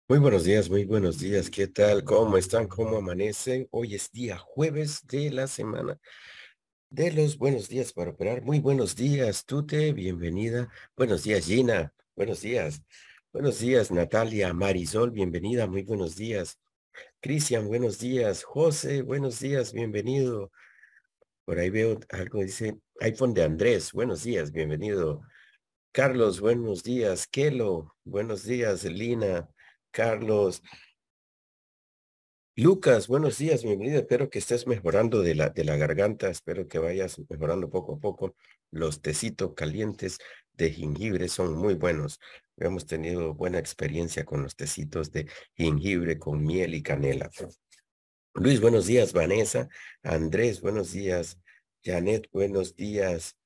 Muy buenos días, muy buenos días. ¿Qué tal? ¿Cómo están? ¿Cómo amanecen? Hoy es día jueves de la semana de los buenos días para operar. Muy buenos días, Tute, bienvenida. Buenos días, Gina. Buenos días. Buenos días, Natalia. Marisol, bienvenida. Muy buenos días. Cristian, buenos días. José, buenos días, bienvenido. Por ahí veo algo, dice iPhone de Andrés. Buenos días, bienvenido. Carlos, buenos días. Kelo, buenos días. Lina, Carlos. Lucas, buenos días, bienvenido. Espero que estés mejorando de la garganta. Espero que vayas mejorando poco a poco. Los tecitos calientes de jengibre son muy buenos. Hemos tenido buena experiencia con los tecitos de jengibre con miel y canela. Luis, buenos días. Vanessa, Andrés, buenos días. Janet, buenos días.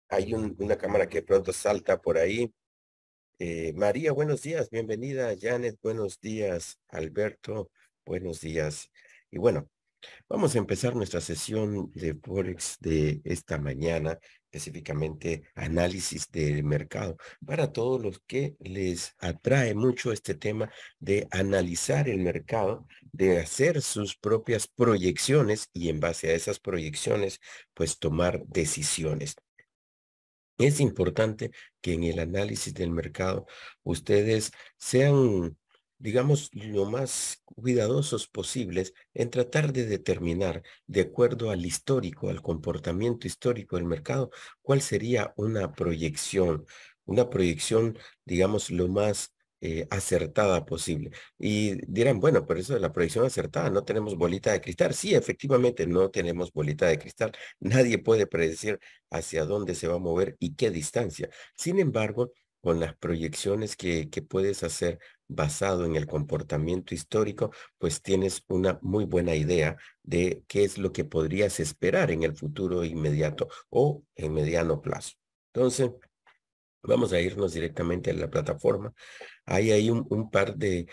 Hay una cámara que pronto salta por ahí. María, buenos días. Bienvenida. Janet, buenos días. Alberto, buenos días. Y bueno. Vamos a empezar nuestra sesión de Forex de esta mañana, específicamente análisis del mercado, para todos los que les atrae mucho este tema de analizar el mercado, de hacer sus propias proyecciones y en base a esas proyecciones, pues tomar decisiones. Es importante que en el análisis del mercado ustedes sean, digamos, lo más cuidadosos posibles en tratar de determinar, de acuerdo al histórico, al comportamiento histórico del mercado, cuál sería una proyección, digamos, lo más acertada posible. Y dirán, bueno, pero eso de la proyección acertada, no tenemos bolita de cristal. Sí, efectivamente, no tenemos bolita de cristal. Nadie puede predecir hacia dónde se va a mover y qué distancia. Sin embargo, con las proyecciones que puedes hacer basado en el comportamiento histórico, pues tienes una muy buena idea de qué es lo que podrías esperar en el futuro inmediato o en mediano plazo. Entonces, vamos a irnos directamente a la plataforma. Hay ahí un par de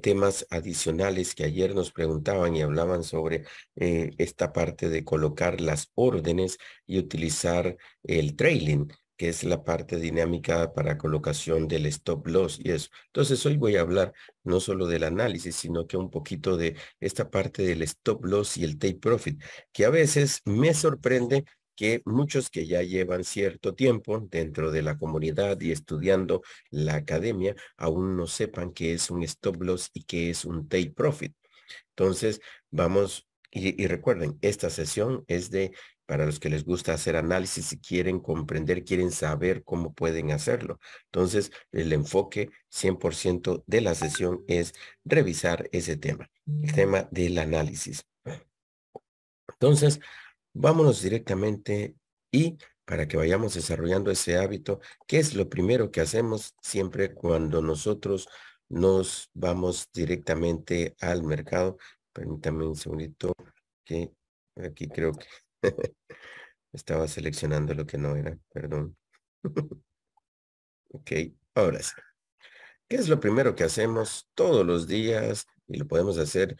temas adicionales que ayer nos preguntaban y hablaban sobre esta parte de colocar las órdenes y utilizar el trailing, que es la parte dinámica para colocación del stop loss y eso. Entonces hoy voy a hablar no solo del análisis, sino que un poquito de esta parte del stop loss y el take profit, que a veces me sorprende que muchos que ya llevan cierto tiempo dentro de la comunidad y estudiando la academia aún no sepan qué es un stop loss y qué es un take profit. Entonces, vamos, y recuerden, esta sesión es para los que les gusta hacer análisis y quieren comprender, quieren saber cómo pueden hacerlo. Entonces, el enfoque 100% de la sesión es revisar ese tema, el tema del análisis. Entonces, vámonos directamente y para que vayamos desarrollando ese hábito, ¿qué es lo primero que hacemos siempre cuando nosotros nos vamos directamente al mercado? Permítame un segundito que aquí creo que estaba seleccionando lo que no era, perdón. Ok, ahora sí. ¿Qué es lo primero que hacemos todos los días? Y lo podemos hacer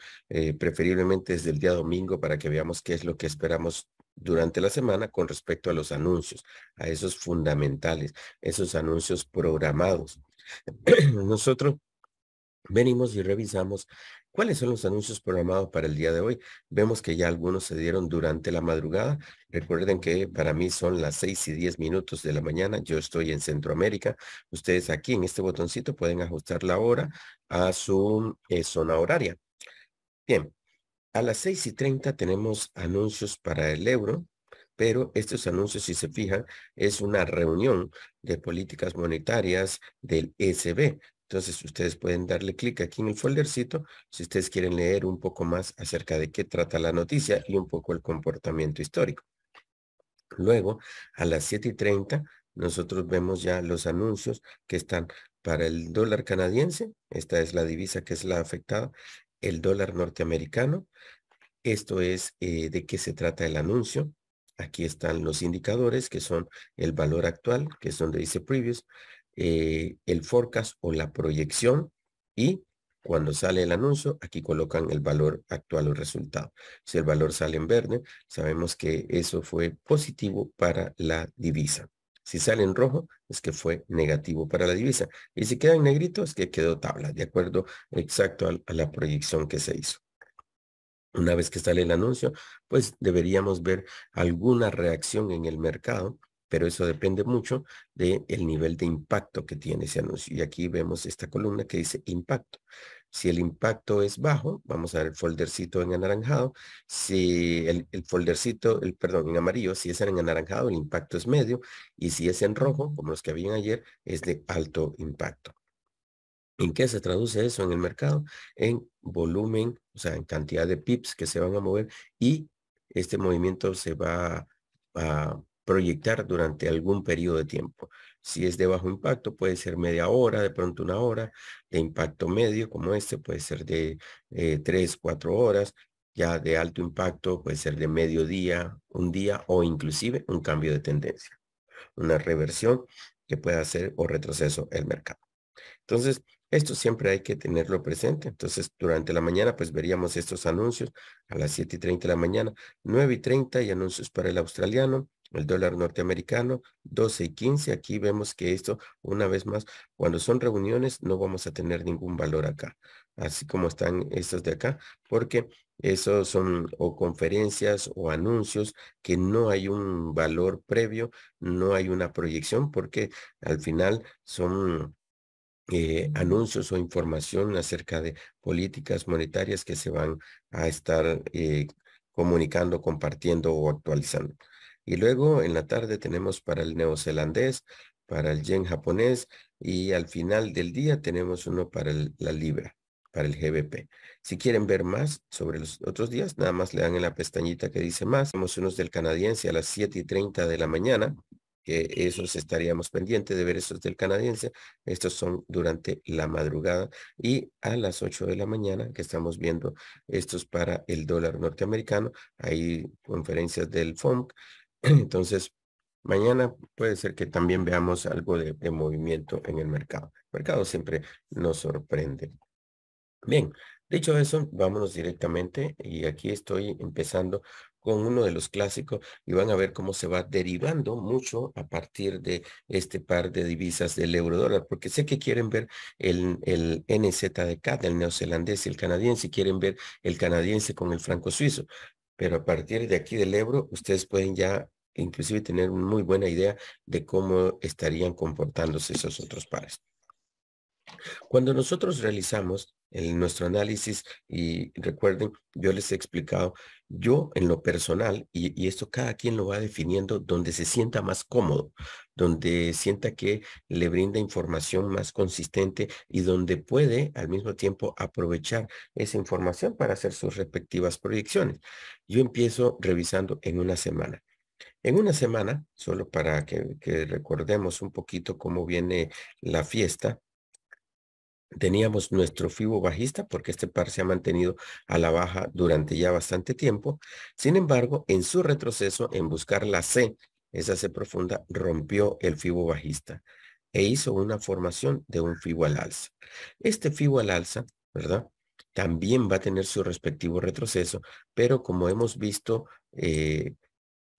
preferiblemente desde el día domingo para que veamos qué es lo que esperamos durante la semana con respecto a los anuncios, a esos fundamentales, esos anuncios programados. Nosotros venimos y revisamos cuáles son los anuncios programados para el día de hoy. Vemos que ya algunos se dieron durante la madrugada. Recuerden que para mí son las 6:10 de la mañana. Yo estoy en Centroamérica. Ustedes aquí en este botoncito pueden ajustar la hora a su zona horaria. Bien, a las 6:30 tenemos anuncios para el euro, pero estos anuncios, si se fijan, es una reunión de políticas monetarias del ECB. Entonces, ustedes pueden darle clic aquí en el foldercito si ustedes quieren leer un poco más acerca de qué trata la noticia y un poco el comportamiento histórico. Luego, a las 7:30, nosotros vemos ya los anuncios que están para el dólar canadiense. Esta es la divisa que es la afectada. El dólar norteamericano, esto es de qué se trata el anuncio. Aquí están los indicadores que son el valor actual, que es donde dice previous, el forecast o la proyección y cuando sale el anuncio, aquí colocan el valor actual o resultado. Si el valor sale en verde, sabemos que eso fue positivo para la divisa. Si sale en rojo, es que fue negativo para la divisa. Y si queda en negrito, es que quedó tabla, de acuerdo exacto a la proyección que se hizo. Una vez que sale el anuncio, pues deberíamos ver alguna reacción en el mercado, pero eso depende mucho del nivel de impacto que tiene ese anuncio. Y aquí vemos esta columna que dice impacto. Si el impacto es bajo, vamos a ver el foldercito en anaranjado. Si el foldercito, perdón, en amarillo, si es en anaranjado, el impacto es medio. Y si es en rojo, como los que habían ayer, es de alto impacto. ¿En qué se traduce eso en el mercado? En volumen, o sea, en cantidad de pips que se van a mover y este movimiento se va a proyectar durante algún periodo de tiempo. Si es de bajo impacto, puede ser media hora, de pronto una hora. De impacto medio, como este, puede ser de 3, 4 horas. Ya de alto impacto, puede ser de mediodía, un día o inclusive un cambio de tendencia. Una reversión que pueda hacer o retroceso el mercado. Entonces, esto siempre hay que tenerlo presente. Entonces, durante la mañana, pues veríamos estos anuncios a las 7:30 de la mañana, 9:30 y anuncios para el australiano, el dólar norteamericano, 12:15. Aquí vemos que esto, una vez más, cuando son reuniones, no vamos a tener ningún valor acá, así como están estos de acá, porque esos son o conferencias o anuncios que no hay un valor previo, no hay una proyección, porque al final son anuncios o información acerca de políticas monetarias que se van a estar comunicando, compartiendo o actualizando. Y luego en la tarde tenemos para el neozelandés, para el yen japonés y al final del día tenemos uno para la libra, para el GBP. Si quieren ver más sobre los otros días, nada más le dan en la pestañita que dice más. Tenemos unos del canadiense a las 7:30 de la mañana, que esos estaríamos pendientes de ver esos del canadiense. Estos son durante la madrugada y a las 8 de la mañana que estamos viendo estos para el dólar norteamericano. Hay conferencias del FOMC. Entonces, mañana puede ser que también veamos algo de movimiento en el mercado. El mercado siempre nos sorprende. Bien, dicho eso, vámonos directamente y aquí estoy empezando con uno de los clásicos y van a ver cómo se va derivando mucho a partir de este par de divisas del euro dólar, porque sé que quieren ver el NZDK del neozelandés y el canadiense, y quieren ver el canadiense con el franco suizo, pero a partir de aquí del euro, ustedes pueden ya inclusive tener una muy buena idea de cómo estarían comportándose esos otros pares. Cuando nosotros realizamos nuestro análisis, y recuerden, yo les he explicado, yo en lo personal, y esto cada quien lo va definiendo donde se sienta más cómodo, donde sienta que le brinda información más consistente y donde puede al mismo tiempo aprovechar esa información para hacer sus respectivas proyecciones. Yo empiezo revisando en una semana. En una semana, solo para que recordemos un poquito cómo viene la fiesta, teníamos nuestro FIBO bajista porque este par se ha mantenido a la baja durante ya bastante tiempo. Sin embargo, en su retroceso, en buscar la C, esa C profunda, rompió el FIBO bajista e hizo una formación de un FIBO al alza. Este FIBO al alza, ¿verdad? También va a tener su respectivo retroceso, pero como hemos visto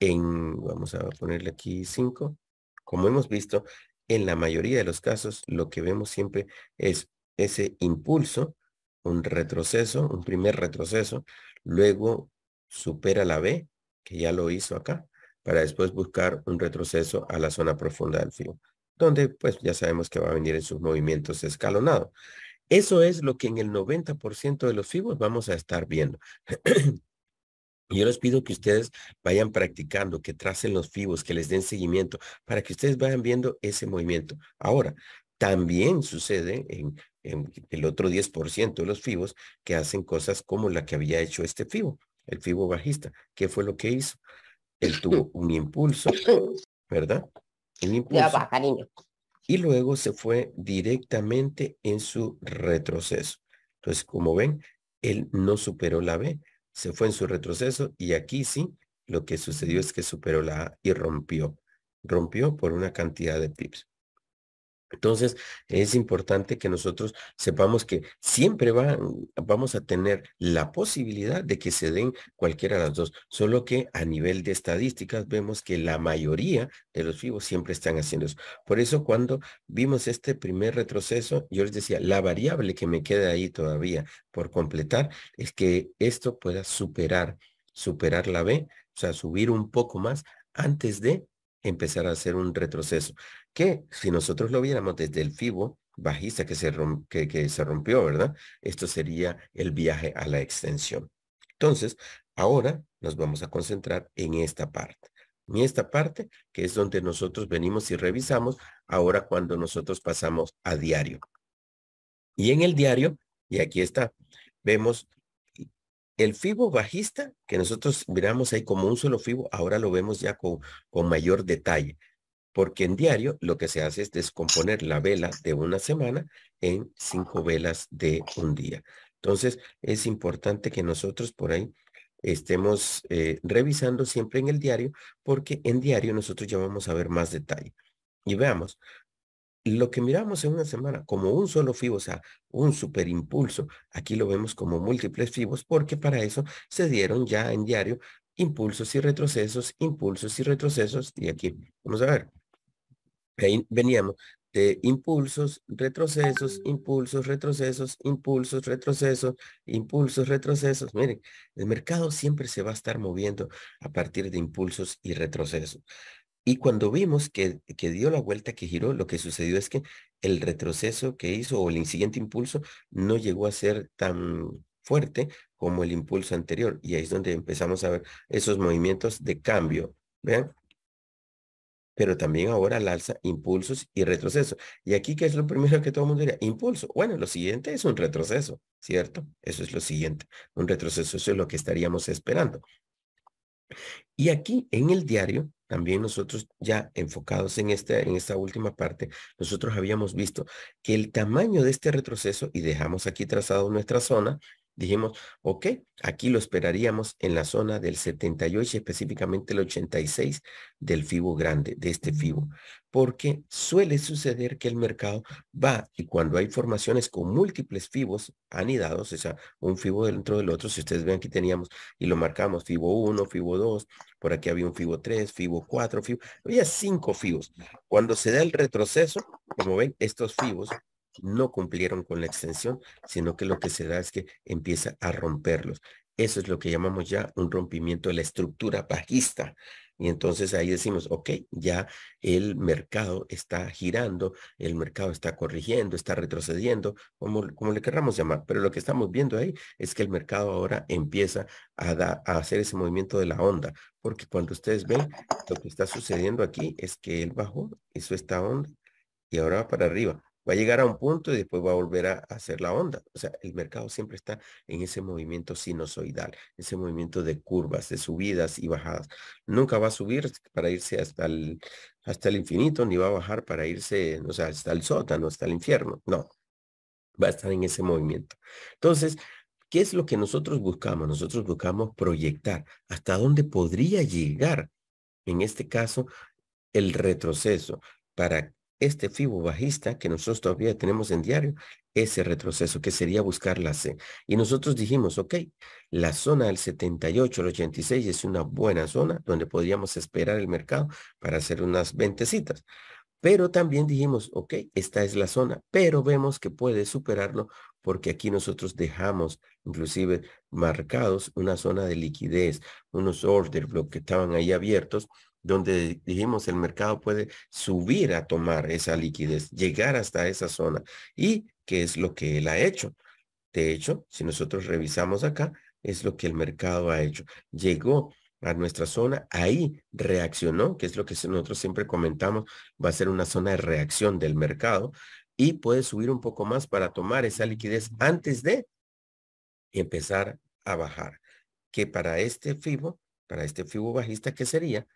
vamos a ponerle aquí 5, como hemos visto, en la mayoría de los casos, lo que vemos siempre es ese impulso, un retroceso, un primer retroceso, luego supera la B, que ya lo hizo acá, para después buscar un retroceso a la zona profunda del FIBO, donde pues ya sabemos que va a venir en sus movimientos escalonados. Eso es lo que en el 90% de los FIBOs vamos a estar viendo. Y yo les pido que ustedes vayan practicando, que tracen los fibos, que les den seguimiento, para que ustedes vayan viendo ese movimiento. Ahora, también sucede en el otro 10% de los fibos que hacen cosas como la que había hecho este fibo, el fibo bajista. ¿Qué fue lo que hizo? Él tuvo un impulso, ¿verdad? Un Ya impulso va, cariño. y luego se fue directamente en su retroceso. Entonces, como ven, él no superó la B, se fue en su retroceso y aquí sí, lo que sucedió es que superó la A y rompió. Rompió por una cantidad de pips. Entonces, es importante que nosotros sepamos que siempre vamos a tener la posibilidad de que se den cualquiera de las dos, solo que a nivel de estadísticas vemos que la mayoría de los FIBOs siempre están haciendo eso. Por eso cuando vimos este primer retroceso, yo les decía, la variable que me queda ahí todavía por completar es que esto pueda superar la B, o sea, subir un poco más antes de empezar a hacer un retroceso que si nosotros lo viéramos desde el FIBO bajista que se rompió, ¿verdad? Esto sería el viaje a la extensión. Entonces, ahora nos vamos a concentrar en esta parte. En esta parte, que es donde nosotros venimos y revisamos, ahora cuando nosotros pasamos a diario. Y en el diario, y aquí está, vemos el FIBO bajista, que nosotros miramos ahí como un solo FIBO, ahora lo vemos ya con mayor detalle porque en diario lo que se hace es descomponer la vela de una semana en 5 velas de un día. Entonces, es importante que nosotros por ahí estemos revisando siempre en el diario, porque en diario nosotros ya vamos a ver más detalle. Y veamos, lo que miramos en una semana como un solo FIBO, o sea, un superimpulso, aquí lo vemos como múltiples FIBOs, porque para eso se dieron ya en diario impulsos y retrocesos, y aquí vamos a ver. Ahí veníamos de impulsos, retrocesos, impulsos, retrocesos, impulsos, retrocesos, impulsos, retrocesos. Miren, el mercado siempre se va a estar moviendo a partir de impulsos y retrocesos. Y cuando vimos que dio la vuelta, que giró, lo que sucedió es que el retroceso que hizo o el siguiente impulso no llegó a ser tan fuerte como el impulso anterior. Y ahí es donde empezamos a ver esos movimientos de cambio. ¿Vean? Pero también ahora al alza impulsos y retroceso. Y aquí, ¿qué es lo primero que todo el mundo diría? Impulso. Bueno, lo siguiente es un retroceso, ¿cierto? Eso es lo siguiente. Un retroceso, eso es lo que estaríamos esperando. Y aquí en el diario, también nosotros ya enfocados en esta última parte, nosotros habíamos visto que el tamaño de este retroceso, y dejamos aquí trazado nuestra zona, dijimos, ok, aquí lo esperaríamos en la zona del 78, específicamente el 86 del FIBO grande, de este FIBO, porque suele suceder que el mercado va y cuando hay formaciones con múltiples FIBOs anidados, o sea, un FIBO dentro del otro, si ustedes ven aquí teníamos y lo marcamos FIBO 1, FIBO 2, por aquí había un FIBO 3, FIBO 4, FIBO, había 5 FIBOs. Cuando se da el retroceso, como ven, estos FIBOs no cumplieron con la extensión, sino que lo que se da es que empieza a romperlos. Eso es lo que llamamos ya un rompimiento de la estructura bajista. Y entonces ahí decimos, ok, ya el mercado está girando, el mercado está corrigiendo, está retrocediendo, como le querramos llamar. Pero lo que estamos viendo ahí es que el mercado ahora empieza a hacer ese movimiento de la onda, porque cuando ustedes ven, lo que está sucediendo aquí es que él bajó, hizo esta onda y ahora va para arriba. Va a llegar a un punto y después va a volver a hacer la onda. O sea, el mercado siempre está en ese movimiento sinusoidal, ese movimiento de curvas, de subidas y bajadas. Nunca va a subir para irse hasta el infinito, ni va a bajar para irse, o sea, hasta el sótano, hasta el infierno. No, va a estar en ese movimiento. Entonces, ¿qué es lo que nosotros buscamos? Nosotros buscamos proyectar hasta dónde podría llegar, en este caso, el retroceso para este FIBO bajista que nosotros todavía tenemos en diario, ese retroceso que sería buscar la C. Y nosotros dijimos, ok, la zona del 78 al 86 es una buena zona donde podríamos esperar el mercado para hacer unas ventecitas. Pero también dijimos, ok, esta es la zona, pero vemos que puede superarlo porque aquí nosotros dejamos inclusive marcados una zona de liquidez, unos order block que estaban ahí abiertos, donde dijimos el mercado puede subir a tomar esa liquidez, llegar hasta esa zona. ¿Y qué es lo que él ha hecho? De hecho, si nosotros revisamos acá, es lo que el mercado ha hecho. Llegó a nuestra zona, ahí reaccionó, que es lo que nosotros siempre comentamos, va a ser una zona de reacción del mercado y puede subir un poco más para tomar esa liquidez antes de empezar a bajar. Que para este FIBO bajista, ¿qué sería?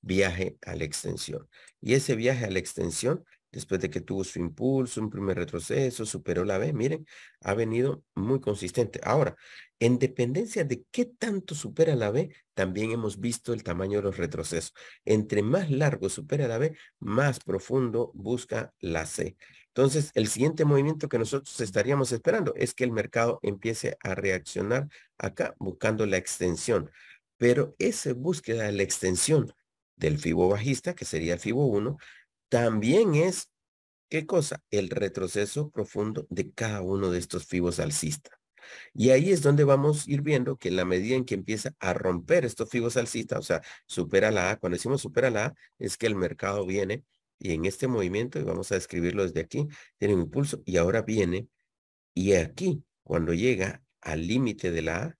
Viaje a la extensión. Y ese viaje a la extensión después de que tuvo su impulso, un primer retroceso, superó la B, miren, ha venido muy consistente. Ahora, en dependencia de qué tanto supera la B, también hemos visto el tamaño de los retrocesos. Entre más largo supera la B, más profundo busca la C. Entonces, el siguiente movimiento que nosotros estaríamos esperando es que el mercado empiece a reaccionar acá buscando la extensión. Pero esa búsqueda de la extensión del Fibo bajista, que sería el Fibo 1, también es, ¿qué cosa? El retroceso profundo de cada uno de estos Fibos alcistas. Y ahí es donde vamos a ir viendo que en la medida en que empieza a romper estos Fibos alcistas, o sea, supera la A, cuando decimos supera la A, es que el mercado viene y en este movimiento, y vamos a describirlo desde aquí, tiene un impulso y ahora viene y aquí, cuando llega al límite de la A,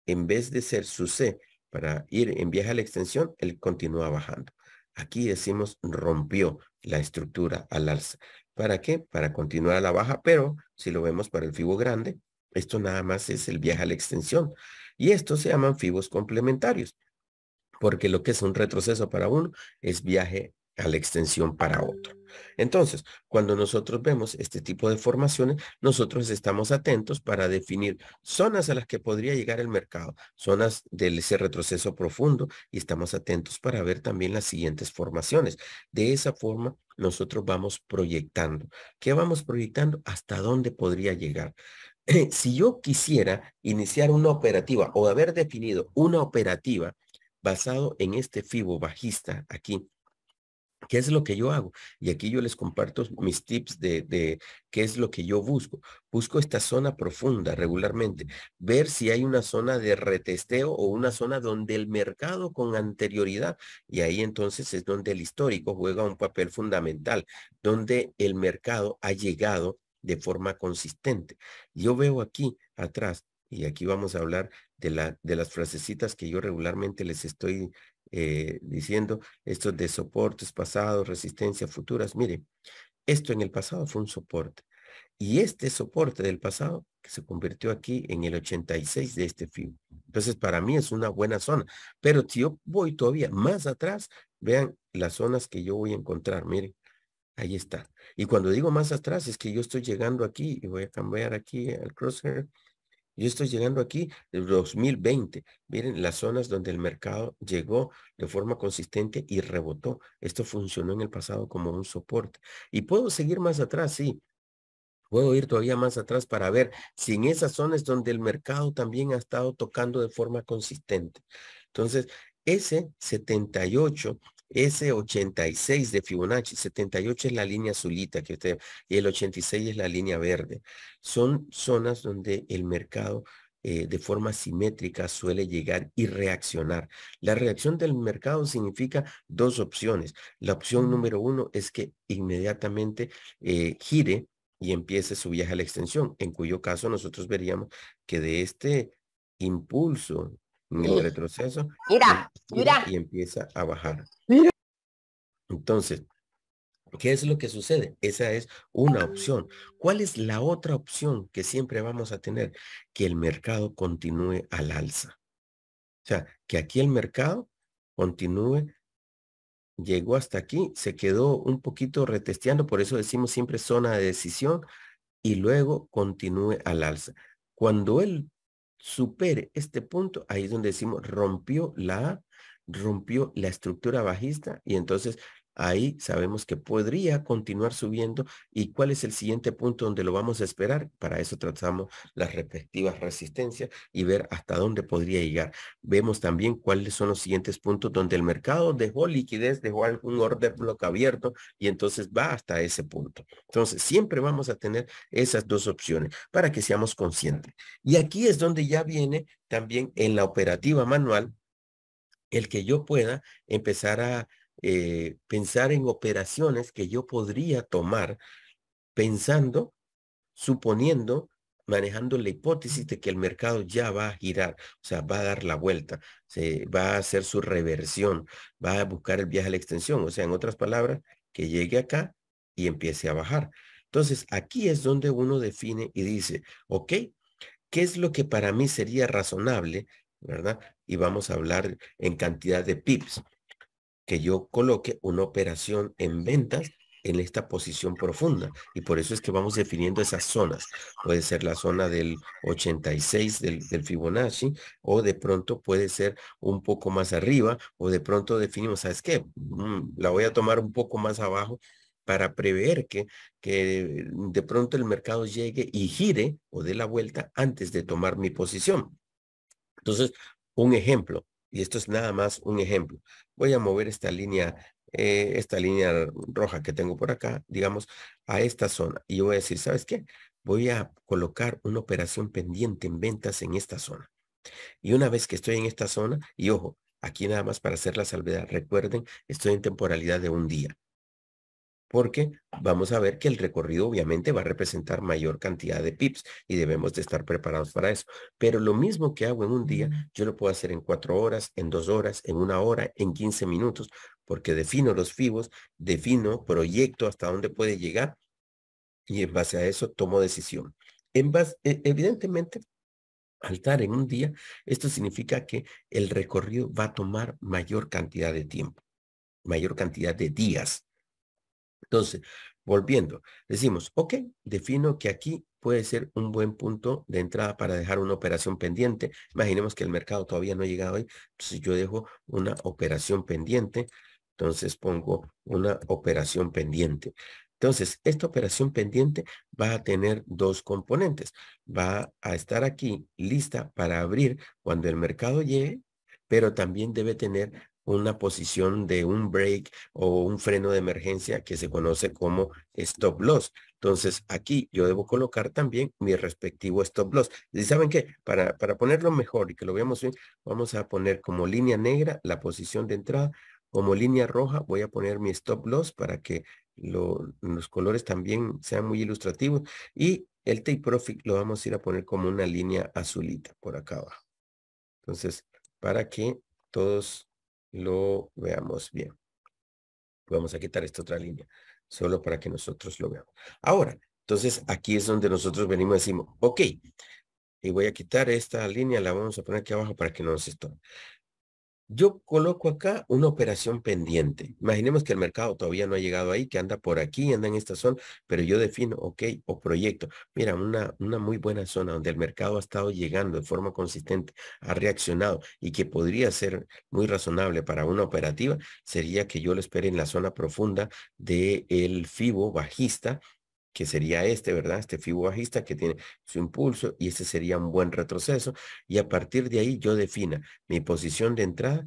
en vez de ser su C para ir en viaje a la extensión, él continúa bajando. Aquí decimos rompió la estructura al alza. ¿Para qué? Para continuar a la baja, pero si lo vemos para el fibo grande, esto nada más es el viaje a la extensión. Y estos se llaman fibos complementarios, porque lo que es un retroceso para uno es viaje a la extensión para otro. Entonces, cuando nosotros vemos este tipo de formaciones, nosotros estamos atentos para definir zonas a las que podría llegar el mercado, zonas de ese retroceso profundo, y estamos atentos para ver también las siguientes formaciones. De esa forma, nosotros vamos proyectando. ¿Qué vamos proyectando? ¿Hasta dónde podría llegar? Si yo quisiera iniciar una operativa o haber definido una operativa basado en este fibo bajista aquí, ¿qué es lo que yo hago? Y aquí yo les comparto mis tips de qué es lo que yo busco. Busco esta zona profunda regularmente, ver si hay una zona de retesteo o una zona donde el mercado con anterioridad, y ahí entonces es donde el histórico juega un papel fundamental, donde el mercado ha llegado de forma consistente. Yo veo aquí atrás, y aquí vamos a hablar de las frasecitas que yo regularmente les estoy diciendo, estos de soportes pasados, resistencia futuras. Miren, esto en el pasado fue un soporte. Y este soporte del pasado que se convirtió aquí en el 86 de este FIBO. Entonces, para mí es una buena zona. Pero si yo voy todavía más atrás, vean las zonas que yo voy a encontrar. Miren, ahí está. Y cuando digo más atrás, es que yo estoy llegando aquí y voy a cambiar aquí al crosshair. Yo estoy llegando aquí en 2020. Miren las zonas donde el mercado llegó de forma consistente y rebotó. Esto funcionó en el pasado como un soporte. Y puedo seguir más atrás, sí. Puedo ir todavía más atrás para ver si en esas zonas donde el mercado también ha estado tocando de forma consistente. Entonces, ese 78, ese 86 de Fibonacci, 78 es la línea azulita que usted, y el 86 es la línea verde. Son zonas donde el mercado de forma simétrica suele llegar y reaccionar. La reacción del mercado significa dos opciones. La opción número uno es que inmediatamente gire y empiece su viaje a la extensión, en cuyo caso nosotros veríamos que de este impulso en el retroceso, él Mira, gira mira, y empieza a bajar. mira. Entonces, ¿qué es lo que sucede? Esa es una opción. ¿Cuál es la otra opción que siempre vamos a tener? Que el mercado continúe al alza. O sea, que aquí el mercado continúe, llegó hasta aquí, se quedó un poquito retesteando, por eso decimos siempre zona de decisión, y luego continúe al alza. Cuando él supere este punto, ahí es donde decimos rompió la A, rompió la estructura bajista, y entonces ahí sabemos que podría continuar subiendo. ¿Y cuál es el siguiente punto donde lo vamos a esperar? Para eso tratamos las respectivas resistencias y ver hasta dónde podría llegar. Vemos también cuáles son los siguientes puntos donde el mercado dejó liquidez, dejó algún order block abierto, y entonces va hasta ese punto. Entonces siempre vamos a tener esas dos opciones para que seamos conscientes. Y aquí es donde ya viene también en la operativa manual el que yo pueda empezar a pensar en operaciones que yo podría tomar pensando, suponiendo, manejando la hipótesis de que el mercado ya va a girar, o sea, va a dar la vuelta, se va a hacer su reversión, va a buscar el viaje a la extensión, o sea, en otras palabras, que llegue acá y empiece a bajar. Entonces, aquí es donde uno define y dice, ok, ¿qué es lo que para mí sería razonable, verdad? Y vamos a hablar en cantidad de pips, que yo coloque una operación en ventas en esta posición profunda. Y por eso es que vamos definiendo esas zonas. Puede ser la zona del 86 del Fibonacci, o de pronto puede ser un poco más arriba, o de pronto definimos, ¿sabes qué? La voy a tomar un poco más abajo para prever que de pronto el mercado llegue y gire o dé la vuelta antes de tomar mi posición. Entonces, un ejemplo, y esto es nada más un ejemplo. Voy a mover esta línea roja que tengo por acá, digamos, a esta zona. Y yo voy a decir, ¿sabes qué? Voy a colocar una operación pendiente en ventas en esta zona. Y una vez que estoy en esta zona, y ojo, aquí nada más para hacer la salvedad, recuerden, estoy en temporalidad de un día, porque vamos a ver que el recorrido obviamente va a representar mayor cantidad de pips y debemos de estar preparados para eso. Pero lo mismo que hago en un día, yo lo puedo hacer en 4 horas, en 2 horas, en 1 hora, en 15 minutos, porque defino los fibos, defino, proyecto hasta dónde puede llegar y en base a eso tomo decisión. Evidentemente, al estar en un día, esto significa que el recorrido va a tomar mayor cantidad de tiempo, mayor cantidad de días. Entonces, volviendo, decimos, ok, defino que aquí puede ser un buen punto de entrada para dejar una operación pendiente. Imaginemos que el mercado todavía no ha llegado ahí, entonces yo dejo una operación pendiente, entonces pongo una operación pendiente. Entonces, esta operación pendiente va a tener dos componentes. Va a estar aquí lista para abrir cuando el mercado llegue, pero también debe tener una posición de un break o un freno de emergencia que se conoce como stop loss. Entonces, aquí yo debo colocar también mi respectivo stop loss. ¿Y saben qué? Para ponerlo mejor y que lo veamos bien, vamos a poner como línea negra la posición de entrada. Como línea roja voy a poner mi stop loss para que los colores también sean muy ilustrativos. Y el take profit lo vamos a ir a poner como una línea azulita por acá abajo. Entonces, para que todos lo veamos bien. Vamos a quitar esta otra línea, solo para que nosotros lo veamos. Ahora, entonces aquí es donde nosotros venimos y decimos, ok, y voy a quitar esta línea, la vamos a poner aquí abajo para que no nos estorbe. Yo coloco acá una operación pendiente. Imaginemos que el mercado todavía no ha llegado ahí, que anda por aquí, anda en esta zona, pero yo defino, ok, o proyecto. Mira, una muy buena zona donde el mercado ha estado llegando de forma consistente, ha reaccionado y que podría ser muy razonable para una operativa, sería que yo lo espere en la zona profunda del FIBO bajista, que sería este, ¿verdad? Este FIBO bajista que tiene su impulso y este sería un buen retroceso. Y a partir de ahí yo defina mi posición de entrada.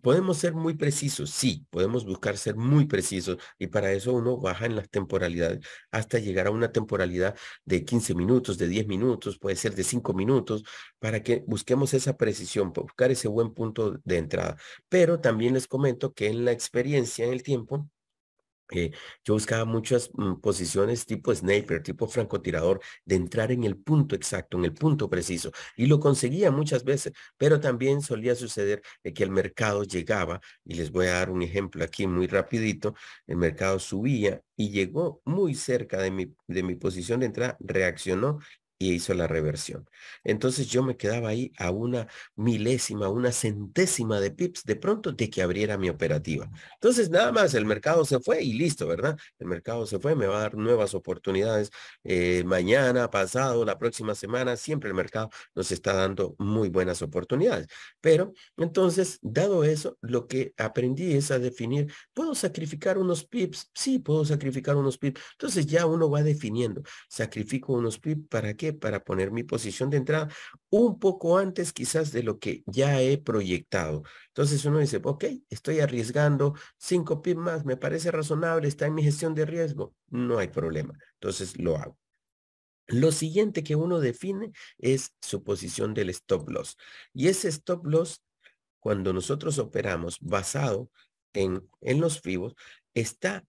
Podemos ser muy precisos, sí, podemos buscar ser muy precisos y para eso uno baja en las temporalidades hasta llegar a una temporalidad de 15 minutos, de 10 minutos, puede ser de 5 minutos, para que busquemos esa precisión, buscar ese buen punto de entrada. Pero también les comento que en la experiencia, en el tiempo, yo buscaba muchas posiciones tipo sniper, tipo francotirador, de entrar en el punto exacto, en el punto preciso. Y lo conseguía muchas veces, pero también solía suceder de que el mercado llegaba, y les voy a dar un ejemplo aquí muy rapidito, el mercado subía y llegó muy cerca de mi posición de entrada, reaccionó y hizo la reversión. Entonces yo me quedaba ahí a una milésima, una centésima de pips de pronto de que abriera mi operativa. Entonces, nada más, el mercado se fue y listo, ¿verdad? El mercado se fue, me va a dar nuevas oportunidades mañana, pasado, la próxima semana. Siempre el mercado nos está dando muy buenas oportunidades. Pero entonces, dado eso, lo que aprendí es a definir, ¿puedo sacrificar unos pips? Sí, puedo sacrificar unos pips. Entonces ya uno va definiendo, sacrifico unos pips, ¿para qué? Para poner mi posición de entrada un poco antes quizás de lo que ya he proyectado. Entonces uno dice, ok, estoy arriesgando 5 pips más, me parece razonable, está en mi gestión de riesgo, no hay problema. Entonces lo hago. Lo siguiente que uno define es su posición del stop loss. Y ese stop loss, cuando nosotros operamos basado en los FIBOs, está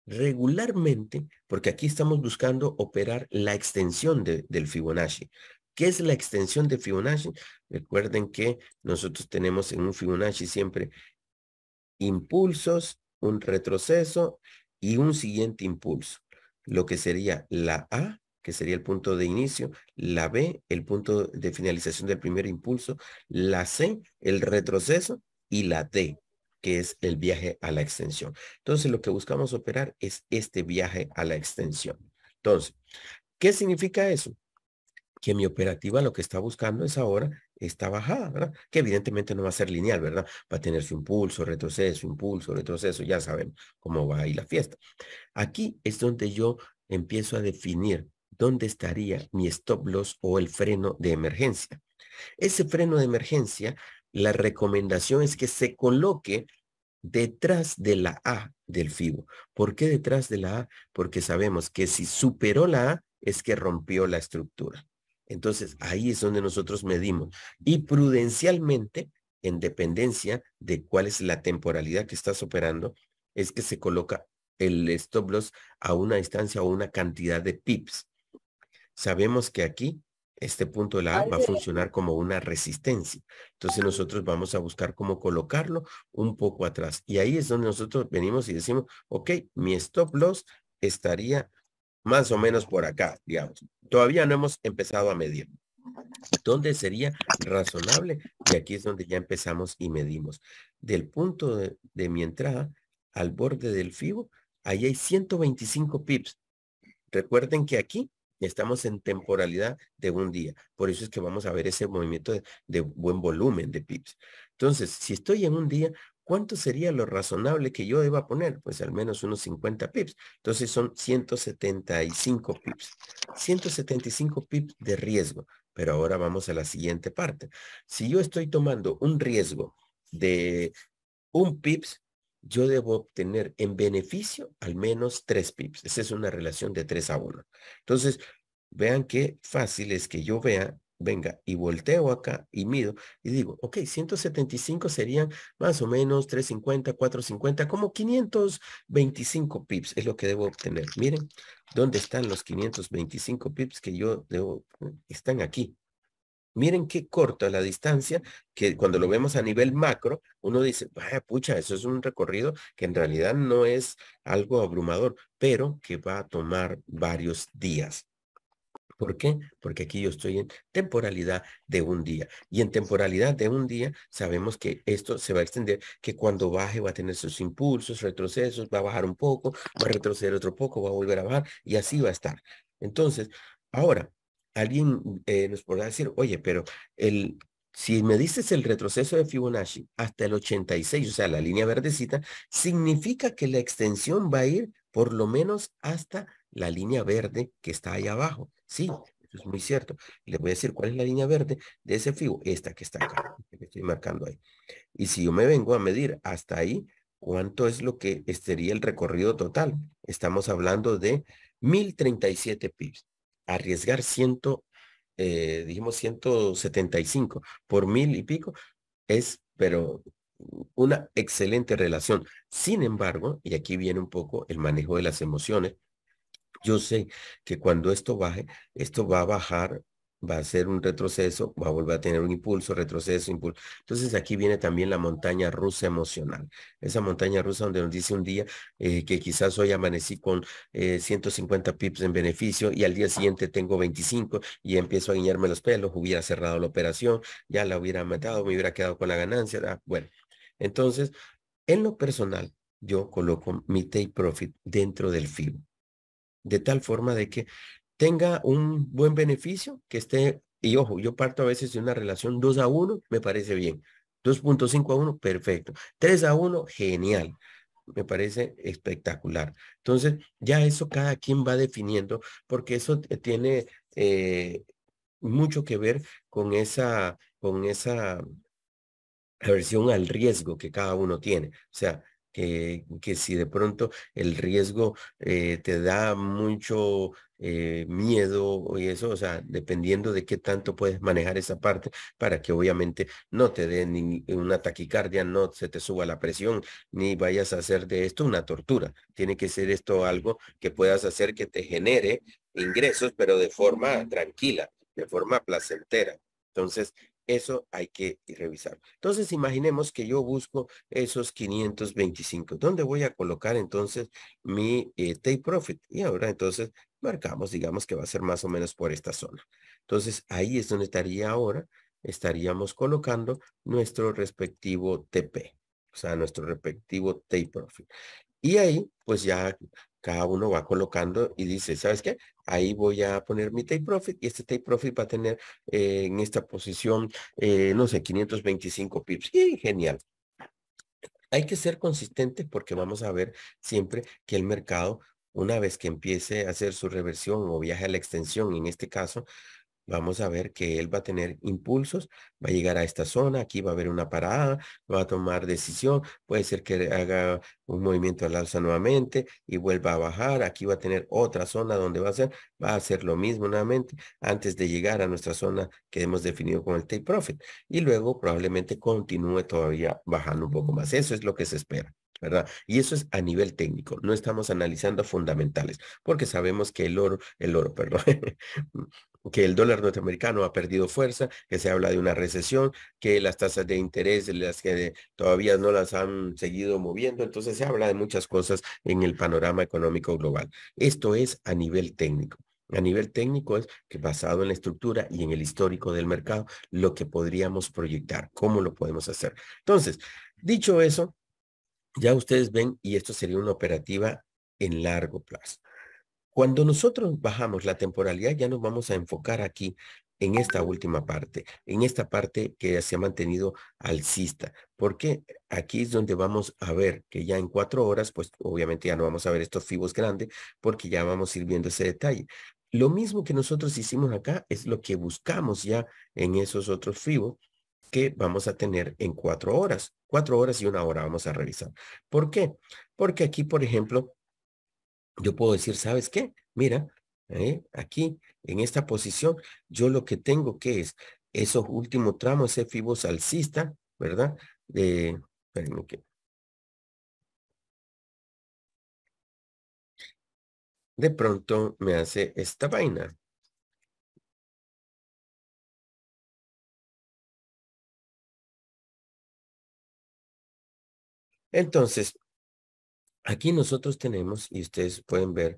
regularmente, porque aquí estamos buscando operar la extensión del Fibonacci. ¿Qué es la extensión de Fibonacci? Recuerden que nosotros tenemos en un Fibonacci siempre impulsos, un retroceso y un siguiente impulso. Lo que sería la A, que sería el punto de inicio, la B, el punto de finalización del primer impulso, la C, el retroceso y la D. que es el viaje a la extensión. Entonces, lo que buscamos operar es este viaje a la extensión. Entonces, ¿qué significa eso? Que mi operativa lo que está buscando es ahora esta bajada, ¿verdad? Que evidentemente no va a ser lineal, ¿verdad? Va a tener su impulso, retroceso, ya sabemos cómo va ahí la fiesta. Aquí es donde yo empiezo a definir dónde estaría mi stop loss o el freno de emergencia. Ese freno de emergencia, la recomendación es que se coloque detrás de la A del FIBO. ¿Por qué detrás de la A? Porque sabemos que si superó la A es que rompió la estructura. Entonces, ahí es donde nosotros medimos. Y prudencialmente, en dependencia de cuál es la temporalidad que estás operando, es que se coloca el stop loss a una distancia o una cantidad de pips. Sabemos que aquí, este punto de la A va a funcionar como una resistencia. Entonces nosotros vamos a buscar cómo colocarlo un poco atrás. Y ahí es donde nosotros venimos y decimos, ok, mi stop loss estaría más o menos por acá, digamos. Todavía no hemos empezado a medir. ¿Dónde sería razonable? Y aquí es donde ya empezamos y medimos. Del punto de mi entrada al borde del FIBO, ahí hay 125 pips. Recuerden que aquí estamos en temporalidad de un día. Por eso es que vamos a ver ese movimiento de buen volumen de pips. Entonces, si estoy en un día, ¿cuánto sería lo razonable que yo deba poner? Pues al menos unos 50 pips. Entonces son 175 pips. 175 pips de riesgo. Pero ahora vamos a la siguiente parte. Si yo estoy tomando un riesgo de un pips, yo debo obtener en beneficio al menos 3 pips. Esa es una relación de 3 a 1. Entonces, vean qué fácil es que yo venga y volteo acá y mido y digo, ok, 175 serían más o menos 350, 450, como 525 pips es lo que debo obtener. Miren, ¿dónde están los 525 pips que yo debo? Están aquí. Miren qué corta la distancia que cuando lo vemos a nivel macro, uno dice, vaya pucha, eso es un recorrido que en realidad no es algo abrumador, pero que va a tomar varios días. ¿Por qué? Porque aquí yo estoy en temporalidad de un día. Y en temporalidad de un día sabemos que esto se va a extender, que cuando baje va a tener sus impulsos, retrocesos, va a bajar un poco, va a retroceder otro poco, va a volver a bajar y así va a estar. Entonces, ahora, alguien nos podrá decir, oye, pero si me dices el retroceso de Fibonacci hasta el 86, o sea, la línea verdecita, significa que la extensión va a ir por lo menos hasta la línea verde que está ahí abajo. Sí, eso es muy cierto. Le voy a decir cuál es la línea verde de ese FIBO, esta que está acá, que estoy marcando ahí. Y si yo me vengo a medir hasta ahí, ¿cuánto es lo que sería el recorrido total? Estamos hablando de 1037 pips. Arriesgar dijimos 175 por 1000 y pico es, pero una excelente relación. Sin embargo, y aquí viene un poco el manejo de las emociones, yo sé que cuando esto baje, esto va a bajar, va a ser un retroceso, va a volver a tener un impulso, retroceso, impulso. Entonces aquí viene también la montaña rusa emocional. Esa montaña rusa donde nos dice un día que quizás hoy amanecí con 150 pips en beneficio y al día siguiente tengo 25 y empiezo a guiñarme los pelos, hubiera cerrado la operación, ya la hubiera matado, me hubiera quedado con la ganancia. Bueno, entonces, en lo personal, yo coloco mi take profit dentro del FIBO de tal forma de que tenga un buen beneficio, que esté, y ojo, yo parto a veces de una relación 2 a 1, me parece bien. 2.5 a 1, perfecto. 3 a 1, genial. Me parece espectacular. Entonces, ya eso cada quien va definiendo, porque eso tiene mucho que ver con esa aversión al riesgo que cada uno tiene. O sea, que si de pronto el riesgo te da mucho miedo y eso, o sea, dependiendo de qué tanto puedes manejar esa parte para que obviamente no te dé ni una taquicardia, no se te suba la presión, ni vayas a hacer de esto una tortura. Tiene que ser esto algo que puedas hacer que te genere ingresos, pero de forma tranquila, de forma placentera. Entonces, eso hay que revisar. Entonces, imaginemos que yo busco esos 525. ¿Dónde voy a colocar entonces mi take profit? Y ahora entonces marcamos, digamos que va a ser más o menos por esta zona. Entonces, ahí es donde estaría ahora. Estaríamos colocando nuestro respectivo TP. o sea, nuestro respectivo take profit. Y ahí, pues ya cada uno va colocando y dice, ¿sabes qué? Ahí voy a poner mi take profit y este take profit va a tener en esta posición, no sé, 525 pips. Y genial. Hay que ser consistentes porque vamos a ver siempre que el mercado, una vez que empiece a hacer su reversión o viaje a la extensión, en este caso, vamos a ver que él va a tener impulsos, va a llegar a esta zona, aquí va a haber una parada, va a tomar decisión, puede ser que haga un movimiento al alza nuevamente y vuelva a bajar, aquí va a tener otra zona donde va a hacer lo mismo nuevamente antes de llegar a nuestra zona que hemos definido con el take profit y luego probablemente continúe todavía bajando un poco más. Eso es lo que se espera. ¿Verdad? Y eso es a nivel técnico, no estamos analizando fundamentales, porque sabemos que perdón, que el dólar norteamericano ha perdido fuerza, que se habla de una recesión, que las tasas de interés, las que todavía no las han seguido moviendo, entonces se habla de muchas cosas en el panorama económico global. Esto es a nivel técnico. A nivel técnico es que basado en la estructura y en el histórico del mercado, lo que podríamos proyectar, cómo lo podemos hacer. Entonces, dicho eso, ya ustedes ven, y esto sería una operativa en largo plazo. Cuando nosotros bajamos la temporalidad, ya nos vamos a enfocar aquí en esta última parte, en esta parte que se ha mantenido alcista, porque aquí es donde vamos a ver que ya en 4 horas, pues obviamente ya no vamos a ver estos fibos grandes, porque ya vamos a ir viendo ese detalle. Lo mismo que nosotros hicimos acá es lo que buscamos ya en esos otros fibos que vamos a tener en 4 horas. 4 horas y 1 hora vamos a revisar. ¿Por qué? Porque aquí, por ejemplo, yo puedo decir, ¿sabes qué? Mira, aquí, en esta posición, yo lo que tengo que es esos últimos tramos, ese fibos alcista, ¿verdad? Espérenme que de pronto me hace esta vaina. Entonces, aquí nosotros tenemos, y ustedes pueden ver,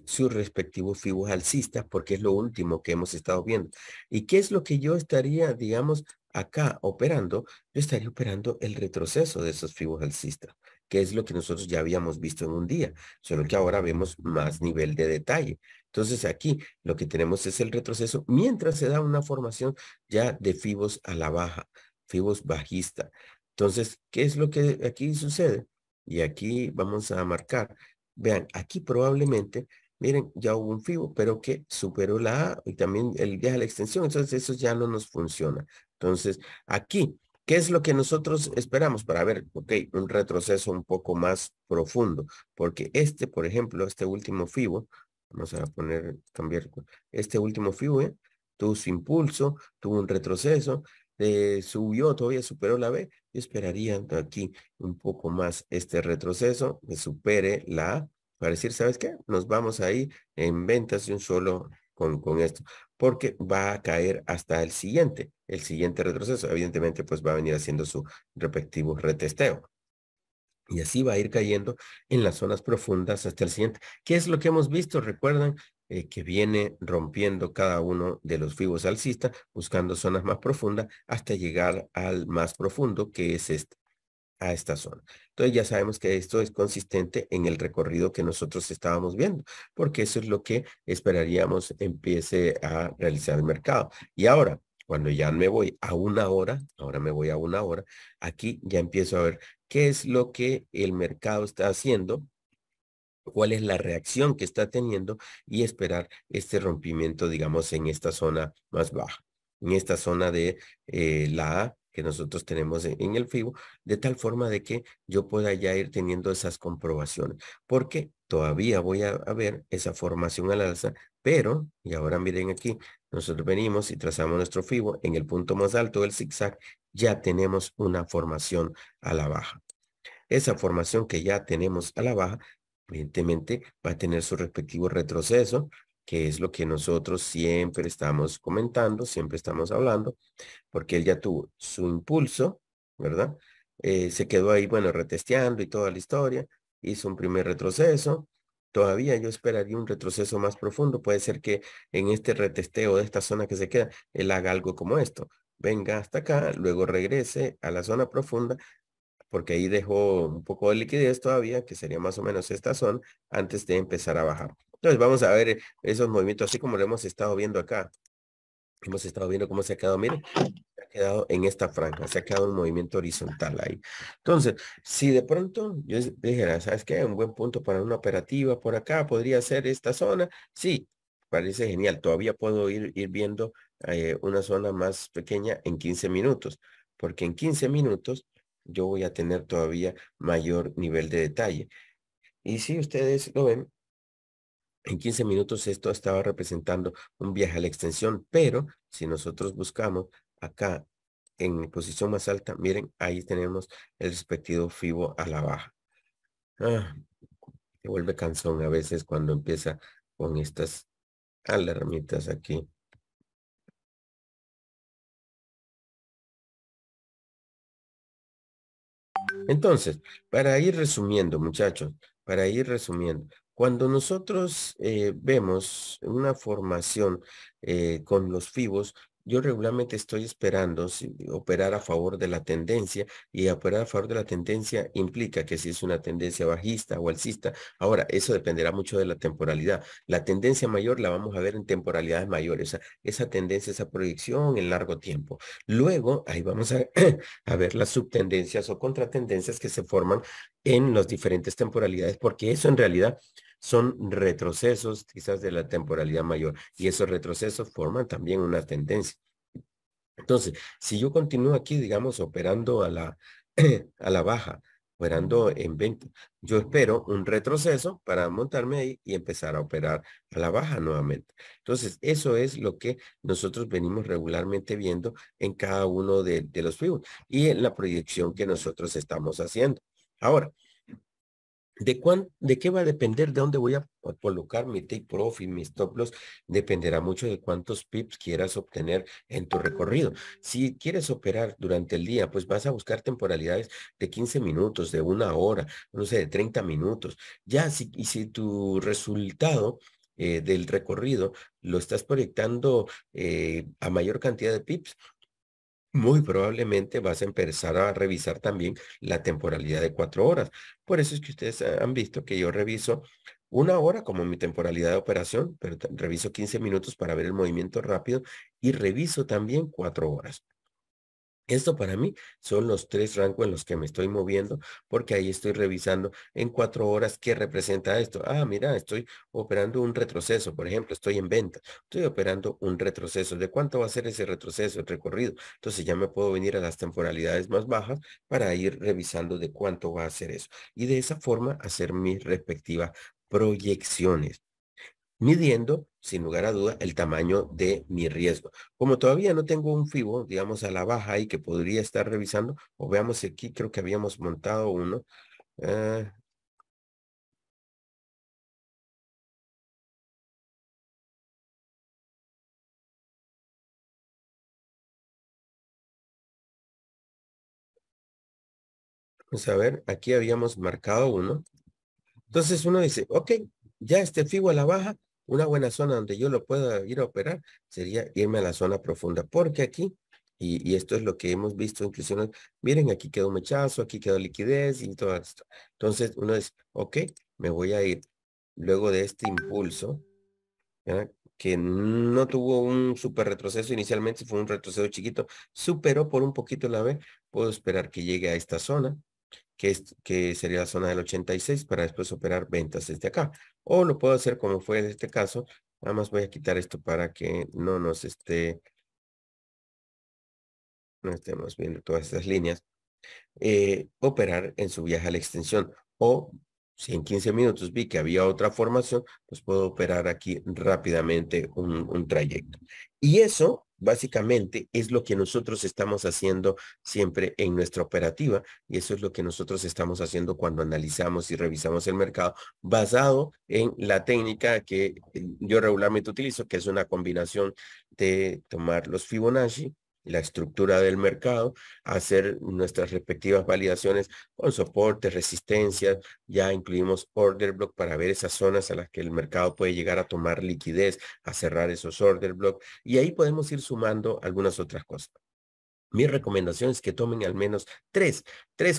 sus respectivos fibos alcistas, porque es lo último que hemos estado viendo. ¿Y qué es lo que yo estaría, digamos, acá operando? Yo estaría operando el retroceso de esos fibos alcistas, que es lo que nosotros ya habíamos visto en un día, solo que ahora vemos más nivel de detalle. Entonces aquí lo que tenemos es el retroceso, mientras se da una formación ya de fibos a la baja, fibos bajista. Entonces, ¿qué es lo que aquí sucede? Y aquí vamos a marcar. Vean, aquí probablemente, miren, ya hubo un FIBO, pero que superó la A y también el viaje a la extensión. Entonces, eso ya no nos funciona. Entonces, aquí, ¿qué es lo que nosotros esperamos para ver? Ok, un retroceso un poco más profundo. Porque este, por ejemplo, este último FIBO, vamos a poner, cambiar, este último FIBO, tuvo su impulso, tuvo un retroceso, subió, todavía superó la B. Yo esperaría aquí un poco más este retroceso, que supere la A, para decir, ¿sabes qué? Nos vamos ahí en ventas de un solo con esto, porque va a caer hasta el siguiente retroceso, evidentemente pues va a venir haciendo su respectivo retesteo. Y así va a ir cayendo en las zonas profundas hasta el siguiente. ¿Qué es lo que hemos visto? Recuerdan que viene rompiendo cada uno de los fibos alcistas, buscando zonas más profundas hasta llegar al más profundo, que es este a esta zona. Entonces ya sabemos que esto es consistente en el recorrido que nosotros estábamos viendo, porque eso es lo que esperaríamos empiece a realizar el mercado. Y ahora, cuando ya me voy a 1 hora, ahora me voy a 1 hora, aquí ya empiezo a ver qué es lo que el mercado está haciendo, cuál es la reacción que está teniendo y esperar este rompimiento, digamos, en esta zona más baja, en esta zona de la A que nosotros tenemos en el FIBO, de tal forma de que yo pueda ya ir teniendo esas comprobaciones, porque todavía voy a ver esa formación al alza, pero, y ahora miren aquí, nosotros venimos y trazamos nuestro FIBO en el punto más alto del zigzag, ya tenemos una formación a la baja. Esa formación que ya tenemos a la baja, evidentemente va a tener su respectivo retroceso, que es lo que nosotros siempre estamos comentando, siempre estamos hablando, porque él ya tuvo su impulso, ¿verdad? Se quedó ahí, bueno, retesteando y toda la historia, hizo un primer retroceso. Todavía yo esperaría un retroceso más profundo. Puede ser que en este retesteo de esta zona que se queda, él haga algo como esto. Venga hasta acá, luego regrese a la zona profunda porque ahí dejó un poco de liquidez todavía, que sería más o menos esta zona, antes de empezar a bajar. Entonces vamos a ver esos movimientos, así como lo hemos estado viendo acá. Hemos estado viendo cómo se ha quedado, miren, se ha quedado en esta franja, se ha quedado un movimiento horizontal ahí. Entonces, si de pronto yo dijera, ¿sabes qué? Un buen punto para una operativa por acá podría ser esta zona. Sí, parece genial. Todavía puedo ir viendo una zona más pequeña en 15 minutos, porque en 15 minutos yo voy a tener todavía mayor nivel de detalle. Y si ustedes lo ven, en 15 minutos esto estaba representando un viaje a la extensión, pero si nosotros buscamos acá en posición más alta, miren, ahí tenemos el respectivo FIBO a la baja. Ah, se vuelve cansón a veces cuando empieza con estas alarmitas aquí. Entonces, para ir resumiendo, muchachos, para ir resumiendo, cuando nosotros vemos una formación con los FIBOS, yo regularmente estoy esperando operar a favor de la tendencia, y operar a favor de la tendencia implica que si es una tendencia bajista o alcista, ahora eso dependerá mucho de la temporalidad. La tendencia mayor la vamos a ver en temporalidades mayores, esa tendencia, esa proyección en largo tiempo. Luego, ahí vamos a a ver las subtendencias o contratendencias que se forman en las diferentes temporalidades, porque eso en realidad son retrocesos quizás de la temporalidad mayor, y esos retrocesos forman también una tendencia. Entonces, si yo continúo aquí, digamos, operando a la, a la baja, operando en venta, yo espero un retroceso para montarme ahí y empezar a operar a la baja nuevamente. Entonces, eso es lo que nosotros venimos regularmente viendo en cada uno de los FIBOs y en la proyección que nosotros estamos haciendo. Ahora, ¿de qué va a depender? ¿De dónde voy a colocar mi take profit, mi stop loss? Dependerá mucho de cuántos pips quieras obtener en tu recorrido. Si quieres operar durante el día, pues vas a buscar temporalidades de 15 minutos, de una hora, no sé, de 30 minutos. Ya, y si tu resultado del recorrido lo estás proyectando a mayor cantidad de pips, muy probablemente vas a empezar a revisar también la temporalidad de 4 horas. Por eso es que ustedes han visto que yo reviso una hora como mi temporalidad de operación, pero reviso 15 minutos para ver el movimiento rápido, y reviso también 4 horas. Esto para mí son los tres rangos en los que me estoy moviendo, porque ahí estoy revisando en 4 horas qué representa esto. Ah, mira, estoy operando un retroceso, por ejemplo, estoy en venta, estoy operando un retroceso. ¿De cuánto va a ser ese retroceso, el recorrido? Entonces ya me puedo venir a las temporalidades más bajas para ir revisando de cuánto va a ser eso. Y de esa forma hacer mis respectivas proyecciones, midiendo, sin lugar a duda, el tamaño de mi riesgo. Como todavía no tengo un FIBO, digamos, a la baja y que podría estar revisando, o veamos aquí, creo que habíamos montado uno. ah, Vamos a ver, aquí habíamos marcado uno. Entonces uno dice, ok, ya este FIBO a la baja, una buena zona donde yo lo pueda ir a operar sería irme a la zona profunda, porque aquí, y esto es lo que hemos visto inclusive, miren, aquí quedó un mechazo, aquí quedó liquidez y todo esto. Entonces uno dice, ok, me voy a ir luego de este impulso, ¿verdad? Que no tuvo un super retroceso inicialmente, fue un retroceso chiquito, superó por un poquito la vez, puedo esperar que llegue a esta zona, que sería la zona del 86, para después operar ventas desde acá. O lo puedo hacer como fue en este caso. Nada más voy a quitar esto para que no estemos viendo todas estas líneas. Operar en su viaje a la extensión. O si en 15 minutos vi que había otra formación, pues puedo operar aquí rápidamente un trayecto. Y eso básicamente es lo que nosotros estamos haciendo siempre en nuestra operativa, y eso es lo que nosotros estamos haciendo cuando analizamos y revisamos el mercado, basado en la técnica que yo regularmente utilizo, que es una combinación de tomar los Fibonacci, la estructura del mercado, hacer nuestras respectivas validaciones con soportes, resistencias, ya incluimos order block para ver esas zonas a las que el mercado puede llegar a tomar liquidez, a cerrar esos order block, y ahí podemos ir sumando algunas otras cosas. Mi recomendación es que tomen al menos tres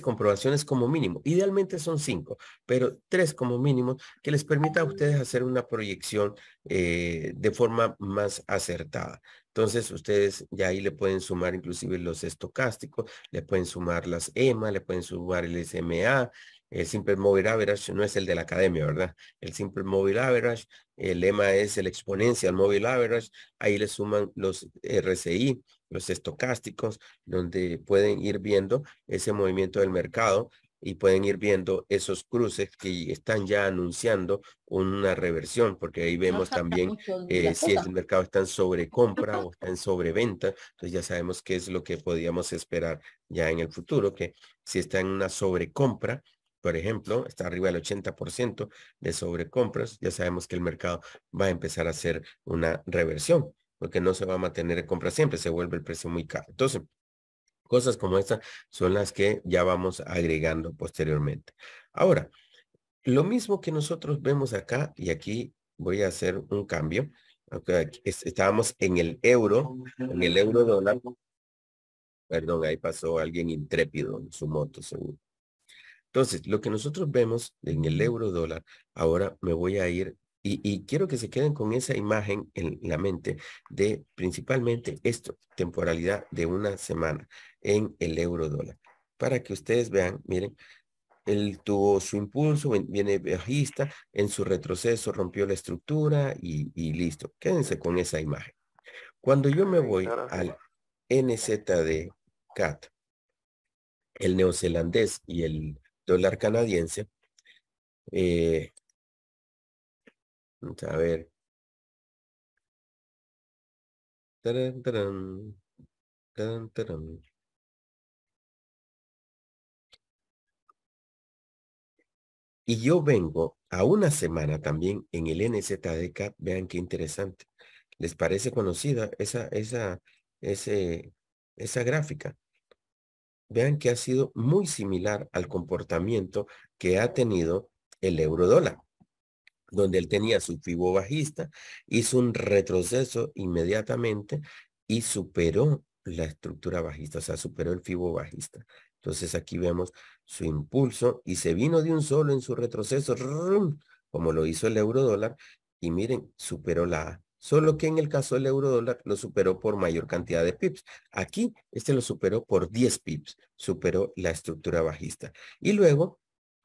comprobaciones como mínimo. Idealmente son 5, pero 3 como mínimo que les permita a ustedes hacer una proyección de forma más acertada. Entonces, ustedes ya ahí le pueden sumar inclusive los estocásticos, le pueden sumar las EMA, le pueden sumar el SMA, el Simple Moving Average, no es el de la academia, ¿verdad? El Simple Moving Average, el EMA es el Exponential Moving Average, ahí le suman los RCI, los estocásticos, donde pueden ir viendo ese movimiento del mercado y pueden ir viendo esos cruces que están ya anunciando una reversión, porque ahí No vemos salta también mucho la si el cosa. mercado está en sobrecompra o está en sobreventa, entonces ya sabemos qué es lo que podríamos esperar ya en el futuro, que si está en una sobrecompra, por ejemplo, está arriba del 80% de sobrecompras, ya sabemos que el mercado va a empezar a hacer una reversión porque no se va a mantener en compra siempre, se vuelve el precio muy caro. Entonces, cosas como esta son las que ya vamos agregando posteriormente. Ahora, lo mismo que nosotros vemos acá, y aquí voy a hacer un cambio. Okay, estábamos en el euro dólar. Perdón, ahí pasó alguien intrépido en su moto, seguro. Entonces, lo que nosotros vemos en el euro dólar, ahora me voy a ir y quiero que se queden con esa imagen en la mente de principalmente esto, temporalidad de una semana en el euro dólar. Para que ustedes vean, miren, él tuvo su impulso, viene bajista, en su retroceso rompió la estructura y listo. Quédense con esa imagen. Cuando yo me voy al NZD CAT, el neozelandés y el dólar canadiense, Eh, vamos a ver. Tarán, tarán, tarán, tarán. Y yo vengo a una semana también en el NZDK. Vean qué interesante. ¿Les parece conocida ese, esa gráfica? Vean que ha sido muy similar al comportamiento que ha tenido el euro dólar, donde él tenía su fibo bajista, hizo un retroceso inmediatamente y superó la estructura bajista, o sea, superó el fibo bajista. Entonces aquí vemos su impulso y se vino de un solo en su retroceso, ¡rum! Como lo hizo el euro dólar, y miren, superó la A. Solo que en el caso del euro dólar lo superó por mayor cantidad de pips. Aquí este lo superó por 10 pips, superó la estructura bajista. Y luego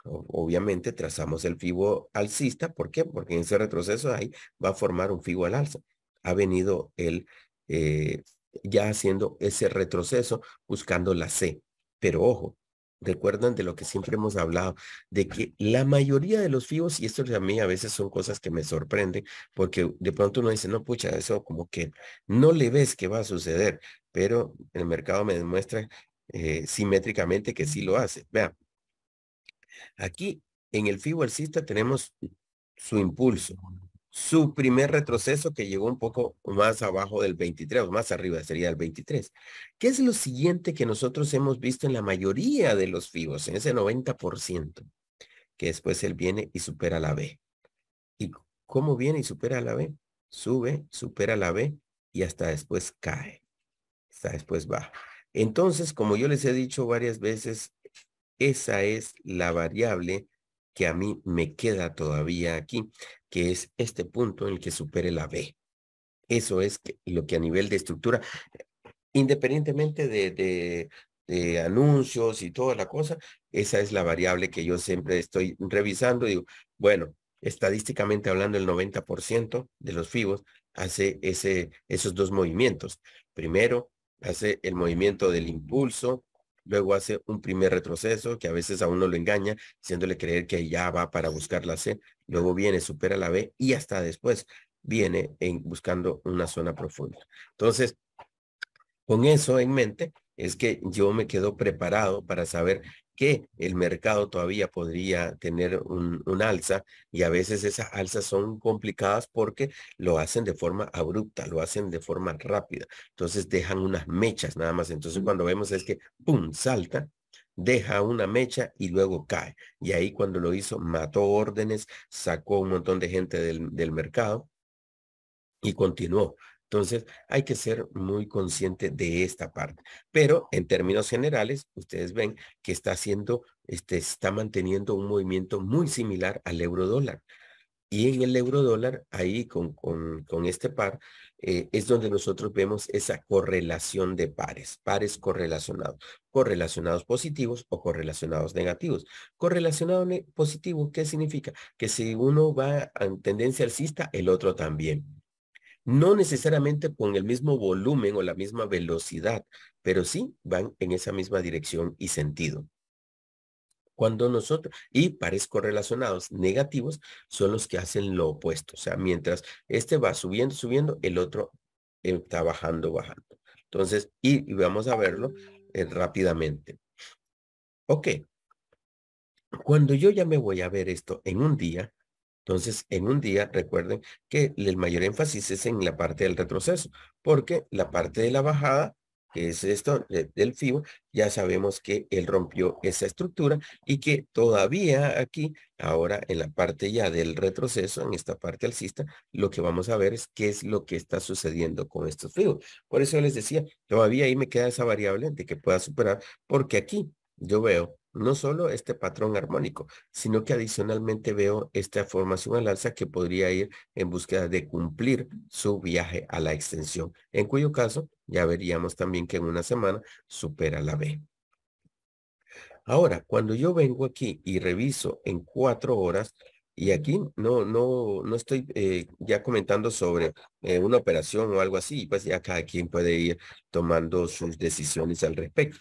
obviamente trazamos el fibo alcista. ¿Por qué? Porque en ese retroceso ahí va a formar un fibo al alza. Ha venido él ya haciendo ese retroceso buscando la C. Pero ojo, recuerdan de lo que siempre hemos hablado, de que la mayoría de los fibos, y esto a mí a veces son cosas que me sorprenden, porque de pronto uno dice, no, pucha, eso como que no le ves que va a suceder, pero el mercado me demuestra simétricamente que sí lo hace. Vean, aquí en el FIBO alcista tenemos su impulso, su primer retroceso que llegó un poco más abajo del 23, o más arriba sería el 23. ¿Qué es lo siguiente que nosotros hemos visto en la mayoría de los FIBOs, en ese 90%? Que después él viene y supera la B. ¿Y cómo viene y supera la B? Sube, supera la B y hasta después cae, hasta después baja. Entonces, como yo les he dicho varias veces, esa es la variable que a mí me queda todavía aquí, que es este punto en el que supere la B. Eso es lo que a nivel de estructura, independientemente de anuncios y toda la cosa, esa es la variable que yo siempre estoy revisando. Digo, bueno, estadísticamente hablando, el 90% de los FIBOs hace esos dos movimientos. Primero, hace el movimiento del impulso, luego hace un primer retroceso que a veces a uno lo engaña, haciéndole creer que ya va para buscar la C, luego viene, supera la B y hasta después viene buscando una zona profunda. Entonces, con eso en mente, es que yo me quedo preparado para saber que el mercado todavía podría tener un alza y a veces esas alzas son complicadas porque lo hacen de forma abrupta, lo hacen de forma rápida. Entonces dejan unas mechas nada más. Entonces cuando vemos es que, ¡pum!, salta, deja una mecha y luego cae. Y ahí cuando lo hizo, mató órdenes, sacó un montón de gente del mercado y continuó. Entonces, hay que ser muy consciente de esta parte. Pero en términos generales, ustedes ven que está manteniendo un movimiento muy similar al euro dólar. Y en el euro dólar, ahí con este par, es donde nosotros vemos esa correlación de pares, pares correlacionados positivos o correlacionados negativos. Correlacionado positivo, ¿qué significa? Que si uno va en tendencia alcista, el otro también. No necesariamente con el mismo volumen o la misma velocidad, pero sí van en esa misma dirección y sentido. Y pares correlacionados negativos son los que hacen lo opuesto. O sea, mientras este va subiendo, subiendo, el otro está bajando, bajando. Entonces, y vamos a verlo rápidamente. Ok, cuando yo ya me voy a ver esto en un día, entonces en un día recuerden que el mayor énfasis es en la parte del retroceso, porque la parte de la bajada, que es esto del FIBO, ya sabemos que él rompió esa estructura y que todavía aquí, ahora en la parte ya del retroceso, en esta parte alcista, lo que vamos a ver es qué es lo que está sucediendo con estos FIBO. Por eso les decía, todavía ahí me queda esa variable de que pueda superar, porque aquí yo veo no solo este patrón armónico, sino que adicionalmente veo esta formación al alza que podría ir en búsqueda de cumplir su viaje a la extensión, en cuyo caso ya veríamos también que en una semana supera la B. Ahora, cuando yo vengo aquí y reviso en 4 horas, y aquí no estoy ya comentando sobre una operación o algo así, pues ya cada quien puede ir tomando sus decisiones al respecto.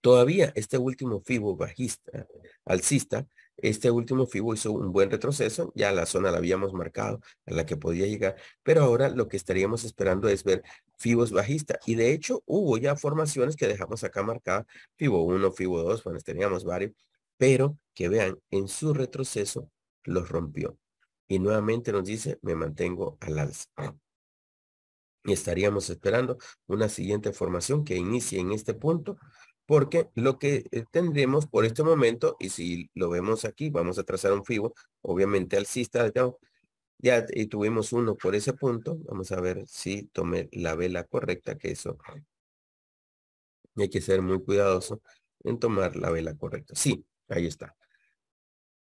Todavía este último FIBO bajista, alcista, este último FIBO hizo un buen retroceso, ya la zona la habíamos marcado a la que podía llegar, pero ahora lo que estaríamos esperando es ver FIBOs bajista. Y de hecho hubo ya formaciones que dejamos acá marcada, FIBO 1, FIBO 2, bueno, teníamos varios, pero que vean, en su retroceso los rompió. Y nuevamente nos dice, me mantengo al alza. Y estaríamos esperando una siguiente formación que inicie en este punto, porque lo que tendremos por este momento, y si lo vemos aquí, vamos a trazar un FIBO, obviamente alcista, ya tuvimos uno por ese punto, vamos a ver si tomé la vela correcta, que eso hay que ser muy cuidadoso en tomar la vela correcta. Sí, ahí está.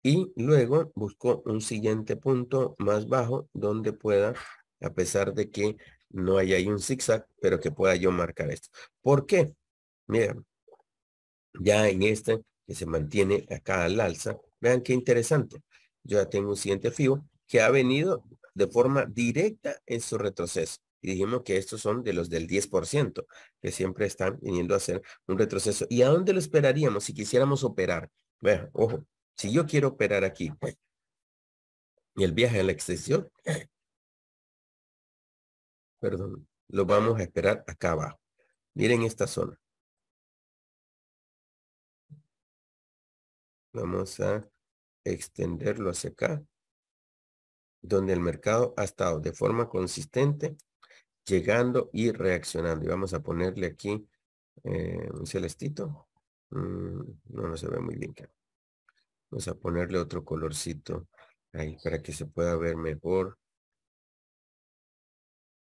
Y luego busco un siguiente punto más bajo donde pueda, a pesar de que no haya ahí un zigzag, pero que pueda yo marcar esto. ¿Por qué? Mira, ya en este que se mantiene acá al alza, vean qué interesante. Yo ya tengo un siguiente FIBO que ha venido de forma directa en su retroceso. Y dijimos que estos son de los del 10%, que siempre están viniendo a hacer un retroceso. ¿Y a dónde lo esperaríamos si quisiéramos operar? Vean, ojo, si yo quiero operar aquí, y el viaje a la extensión, perdón, lo vamos a esperar acá abajo. Miren esta zona. Vamos a extenderlo hacia acá, donde el mercado ha estado de forma consistente, llegando y reaccionando. Y vamos a ponerle aquí un celestito. No se ve muy bien. Vamos a ponerle otro colorcito ahí para que se pueda ver mejor.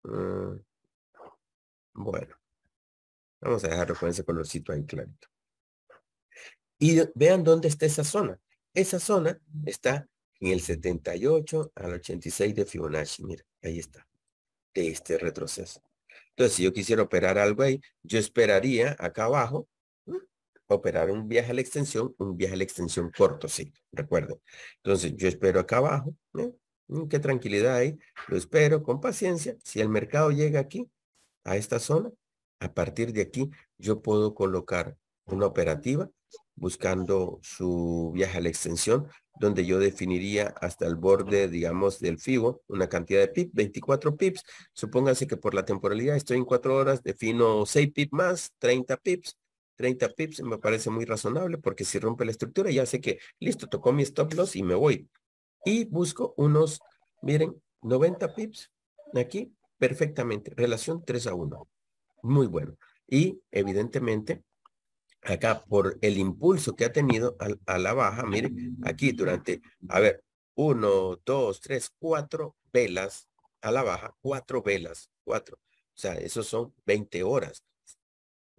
Mm, bueno, vamos a dejarlo con ese colorcito ahí clarito. Y vean dónde está esa zona. Esa zona está en el 78 al 86 de Fibonacci. Mira, ahí está, de este retroceso. Entonces, si yo quisiera operar algo ahí, yo esperaría acá abajo, operar un viaje a la extensión, un viaje a la extensión corto, sí, recuerden. Entonces, yo espero acá abajo, qué tranquilidad hay, lo espero con paciencia. Si el mercado llega aquí, a esta zona, a partir de aquí, yo puedo colocar una operativa buscando su viaje a la extensión, donde yo definiría hasta el borde, digamos, del FIBO, una cantidad de pips, 24 pips. Supóngase que por la temporalidad estoy en 4 horas, defino 6 pips más, 30 pips. 30 pips me parece muy razonable porque si rompe la estructura ya sé que listo, tocó mi stop loss y me voy. Y busco unos, miren, 90 pips aquí perfectamente. Relación 3-1. Muy bueno. Y evidentemente acá por el impulso que ha tenido a la baja, miren, aquí durante, a ver, 1, 2, 3, 4 velas a la baja 4 velas, 4. O sea, esos son 20 horas.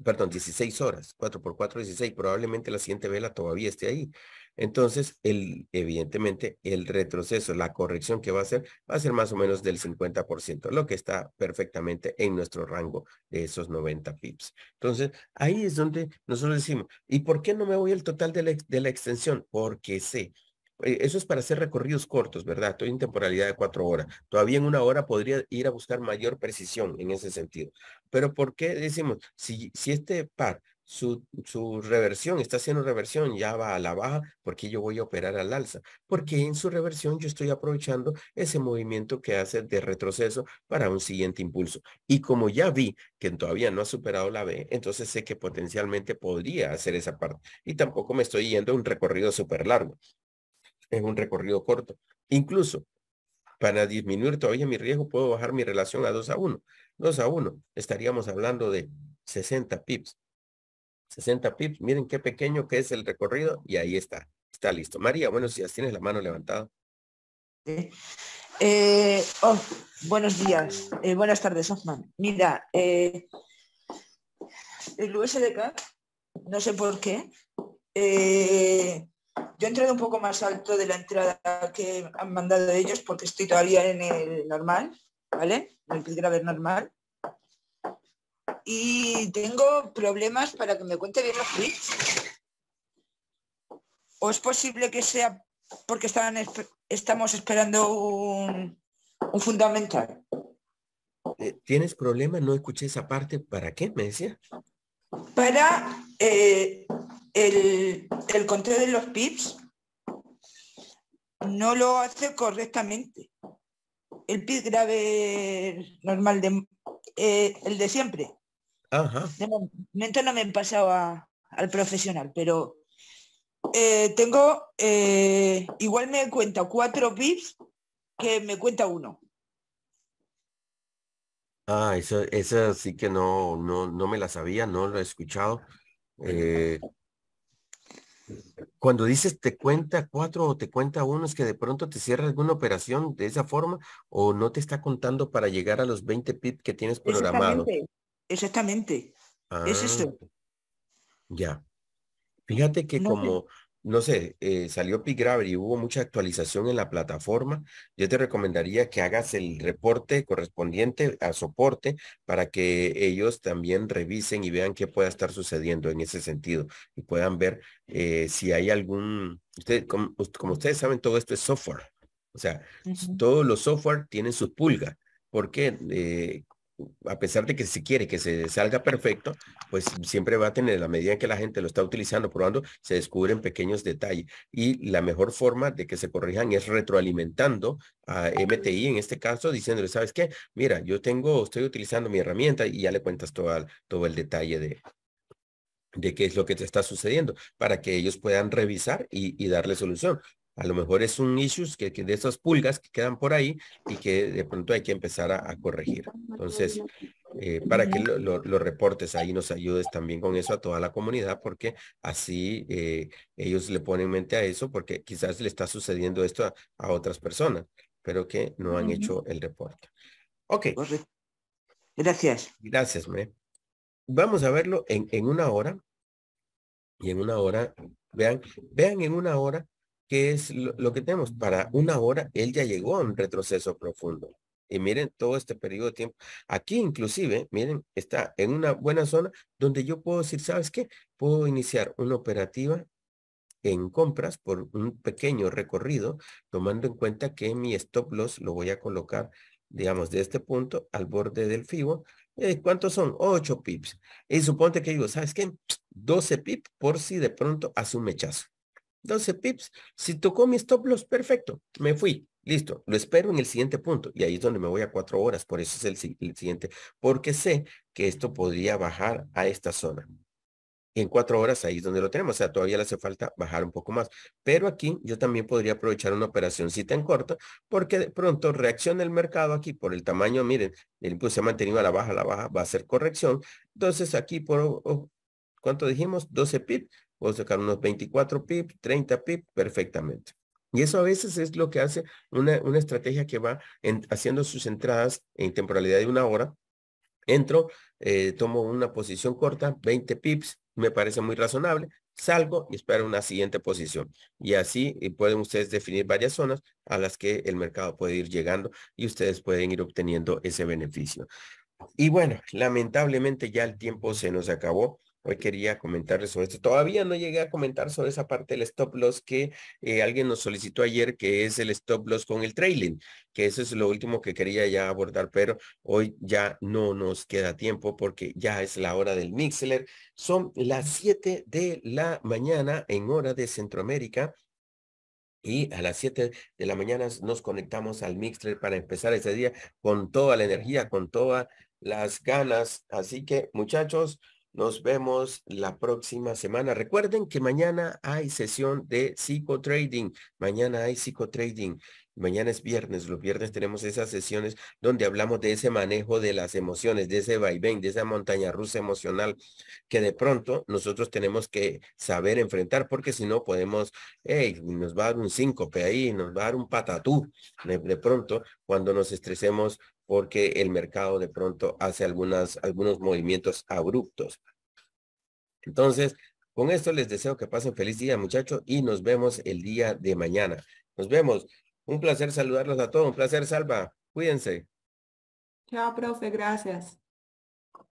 Perdón, 16 horas, 4 por 4, 16, probablemente la siguiente vela todavía esté ahí. Entonces, evidentemente, el retroceso, la corrección que va a ser más o menos del 50%, lo que está perfectamente en nuestro rango de esos 90 pips. Entonces, ahí es donde nosotros decimos, ¿y por qué no me voy al total de la extensión? Porque sé. Eso es para hacer recorridos cortos, ¿verdad? Estoy en temporalidad de 4 horas. Todavía en 1 hora podría ir a buscar mayor precisión en ese sentido. Pero ¿por qué decimos, si este par, su reversión, está haciendo reversión, ya va a la baja, ¿por qué yo voy a operar al alza? Porque en su reversión yo estoy aprovechando ese movimiento que hace de retroceso para un siguiente impulso. Y como ya vi que todavía no ha superado la B, entonces sé que potencialmente podría hacer esa parte. Y tampoco me estoy yendo a un recorrido súper largo, es un recorrido corto. Incluso para disminuir todavía mi riesgo, puedo bajar mi relación a 2 a 1. 2 a 1, estaríamos hablando de 60 pips. 60 pips, miren qué pequeño que es el recorrido y ahí está. Está listo. María, buenos días, tienes la mano levantada. Oh, buenos días, buenas tardes, Osman. Mira, el USDK, no sé por qué, yo he entrado un poco más alto de la entrada que han mandado ellos porque estoy todavía en el normal, ¿vale? En el Pilgraver normal. Y tengo problemas para que me cuente bien los tweets. ¿O es posible que sea porque estamos esperando un fundamental? ¿Tienes problema? No escuché esa parte. ¿Para qué? Me decía. Para el conteo de los pips no lo hace correctamente. El pip grave normal, el de siempre. Ajá. De momento no me he pasado al profesional, pero igual me cuenta 4 pips que me cuenta 1. Ah, eso sí que no me la sabía, no lo he escuchado. Eh, Cuando dices te cuenta 4 o te cuenta 1, es que de pronto te cierra alguna operación de esa forma o no te está contando para llegar a los 20 pip que tienes programado. Exactamente, exactamente. Es Ah, eso. ya. Fíjate que No sé. como, no sé, salió Pigraver y hubo mucha actualización en la plataforma, yo te recomendaría que hagas el reporte correspondiente a soporte para que ellos también revisen y vean qué pueda estar sucediendo en ese sentido y puedan ver si hay como ustedes saben, todo esto es software. O sea, Uh-huh. todos los software tienen su pulga, porque a pesar de que si quiere que se salga perfecto, pues siempre va a tener, a medida que la gente lo está utilizando, probando, se descubren pequeños detalles. Y la mejor forma de que se corrijan es retroalimentando a MTI, en este caso, diciéndole, ¿sabes qué? Mira, estoy utilizando mi herramienta y ya le cuentas todo el detalle de qué es lo que te está sucediendo, para que ellos puedan revisar y darle solución. A lo mejor es un issues que de esas pulgas que quedan por ahí y que de pronto hay que empezar a corregir. Entonces, para que lo reportes ahí, nos ayudes también con eso a toda la comunidad, porque así ellos le ponen mente a eso, porque quizás le está sucediendo esto a otras personas, pero que no han Uh-huh. hecho el reporte. Ok, Correcto. Gracias. gracias, me. Vamos a verlo en 1 hora. Y en 1 hora, vean en 1 hora qué es lo que tenemos. Para 1 hora, él ya llegó a un retroceso profundo. Y miren todo este periodo de tiempo. Aquí inclusive, miren, está en una buena zona donde yo puedo decir, ¿sabes qué? Puedo iniciar una operativa en compras por un pequeño recorrido, tomando en cuenta que mi stop loss lo voy a colocar, digamos, de este punto al borde del FIBO. ¿Cuántos son? 8 pips. Y suponte que digo, ¿sabes qué? 12 pips por si de pronto hace un mechazo. 12 pips. Si tocó mi stop loss, perfecto. Me fui. Listo. Lo espero en el siguiente punto. Y ahí es donde me voy a 4 horas. Por eso es el siguiente. Porque sé que esto podría bajar a esta zona. En 4 horas ahí es donde lo tenemos, o sea, todavía le hace falta bajar un poco más. Pero aquí yo también podría aprovechar una operacióncita en corto, porque de pronto reacciona el mercado aquí por el tamaño, miren, el impulso se ha mantenido a la baja, va a hacer corrección. Entonces aquí ¿cuánto dijimos? 12 pips, puedo sacar unos 24 pips, 30 pips, perfectamente. Y eso a veces es lo que hace una estrategia que va haciendo sus entradas en temporalidad de 1 hora. Entro, tomo una posición corta, 20 pips, me parece muy razonable, salgo y espero una siguiente posición. Y así pueden ustedes definir varias zonas a las que el mercado puede ir llegando y ustedes pueden ir obteniendo ese beneficio. Y bueno, lamentablemente ya el tiempo se nos acabó. Hoy quería comentarles sobre esto. Todavía no llegué a comentar sobre esa parte del stop loss que alguien nos solicitó ayer, que es el stop loss con el trailing, que eso es lo último que quería ya abordar, pero hoy ya no nos queda tiempo porque ya es la hora del Mixler. Son las 7 de la mañana en hora de Centroamérica. Y a las 7 de la mañana nos conectamos al Mixler para empezar ese día con toda la energía, con todas las ganas. Así que, muchachos, nos vemos la próxima semana. Recuerden que mañana hay sesión de psicotrading. Mañana hay psicotrading. Mañana es viernes. Los viernes tenemos esas sesiones donde hablamos de ese manejo de las emociones, de ese vaivén, de esa montaña rusa emocional que de pronto nosotros tenemos que saber enfrentar, porque si no podemos, hey, nos va a dar un síncope ahí, nos va a dar un patatú de pronto cuando nos estresemos porque el mercado de pronto hace algunos movimientos abruptos. Entonces, con esto les deseo que pasen feliz día, muchachos, y nos vemos el día de mañana. Nos vemos. Un placer saludarlos a todos. Un placer, Salva. Cuídense. Chao, profe, gracias.